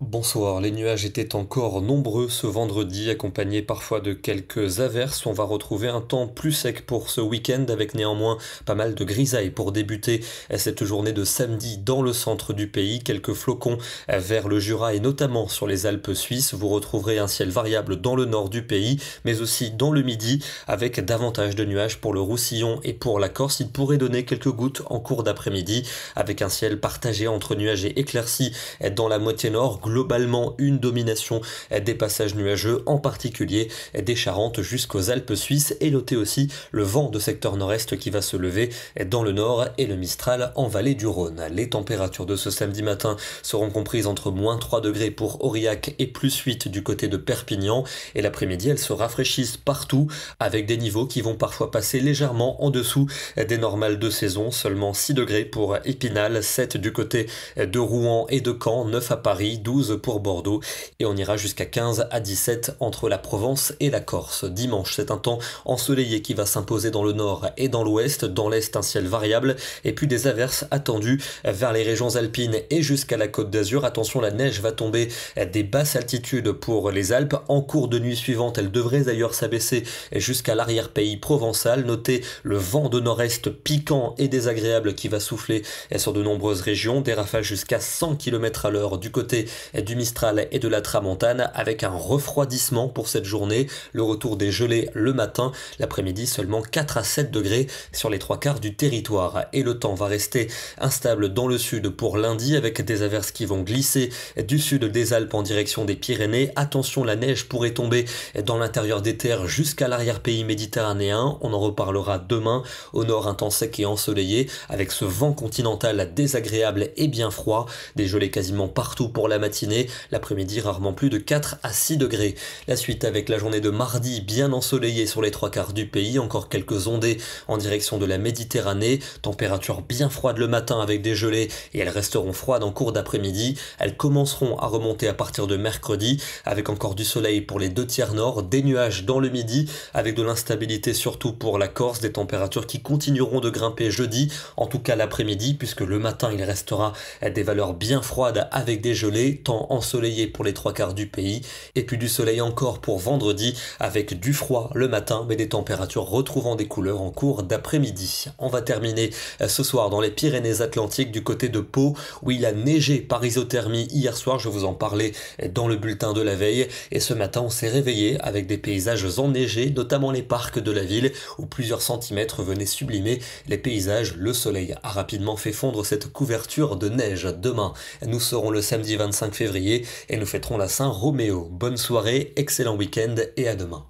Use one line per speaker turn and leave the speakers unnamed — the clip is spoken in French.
Bonsoir, les nuages étaient encore nombreux ce vendredi, accompagnés parfois de quelques averses. On va retrouver un temps plus sec pour ce week-end, avec néanmoins pas mal de grisailles pour débuter cette journée de samedi dans le centre du pays. Quelques flocons vers le Jura et notamment sur les Alpes suisses. Vous retrouverez un ciel variable dans le nord du pays, mais aussi dans le midi, avec davantage de nuages pour le Roussillon et pour la Corse. Il pourrait donner quelques gouttes en cours d'après-midi, avec un ciel partagé entre nuages et éclaircies dans la moitié nord. Globalement, une domination des passages nuageux, en particulier des Charentes jusqu'aux Alpes suisses, et notez aussi le vent de secteur nord-est qui va se lever dans le nord et le Mistral en vallée du Rhône. Les températures de ce samedi matin seront comprises entre -3 degrés pour Aurillac et +8 du côté de Perpignan, et l'après-midi elles se rafraîchissent partout avec des niveaux qui vont parfois passer légèrement en dessous des normales de saison. Seulement 6 degrés pour Épinal, 7 du côté de Rouen et de Caen, 9 à Paris, 12 pour Bordeaux, et on ira jusqu'à 15 à 17 entre la Provence et la Corse. Dimanche, c'est un temps ensoleillé qui va s'imposer dans le nord et dans l'ouest. Dans l'est, un ciel variable et puis des averses attendues vers les régions alpines et jusqu'à la Côte d'Azur. Attention, la neige va tomber des basses altitudes pour les Alpes. En cours de nuit suivante, elle devrait d'ailleurs s'abaisser jusqu'à l'arrière-pays provençal. Notez le vent de nord-est piquant et désagréable qui va souffler sur de nombreuses régions. Des rafales jusqu'à 100 km à l'heure du côté du Mistral et de la Tramontane, avec un refroidissement pour cette journée. Le retour des gelées le matin, l'après-midi seulement 4 à 7 degrés sur les 3/4 du territoire. Et le temps va rester instable dans le sud pour lundi, avec des averses qui vont glisser du sud des Alpes en direction des Pyrénées. Attention, la neige pourrait tomber dans l'intérieur des terres jusqu'à l'arrière-pays méditerranéen. On en reparlera demain. Au nord, un temps sec et ensoleillé, avec ce vent continental désagréable et bien froid. Des gelées quasiment partout pour la matinée. L'après-midi, rarement plus de 4 à 6 degrés. La suite avec la journée de mardi, bien ensoleillée sur les 3/4 du pays. Encore quelques ondées en direction de la Méditerranée. Température bien froide le matin avec des gelées, et elles resteront froides en cours d'après-midi. Elles commenceront à remonter à partir de mercredi, avec encore du soleil pour les 2/3 nord. Des nuages dans le midi, avec de l'instabilité surtout pour la Corse. Des températures qui continueront de grimper jeudi, en tout cas l'après-midi, puisque le matin il restera des valeurs bien froides avec des gelées. Temps ensoleillé pour les 3/4 du pays, et puis du soleil encore pour vendredi, avec du froid le matin, mais des températures retrouvant des couleurs en cours d'après-midi. On va terminer ce soir dans les Pyrénées-Atlantiques, du côté de Pau, où il a neigé par isothermie hier soir. Je vous en parlais dans le bulletin de la veille, et ce matin on s'est réveillé avec des paysages enneigés, notamment les parcs de la ville, où plusieurs centimètres venaient sublimer les paysages. Le soleil a rapidement fait fondre cette couverture de neige. Demain, nous serons le samedi 25 février et nous fêterons la Saint-Roméo. Bonne soirée, excellent week-end et à demain.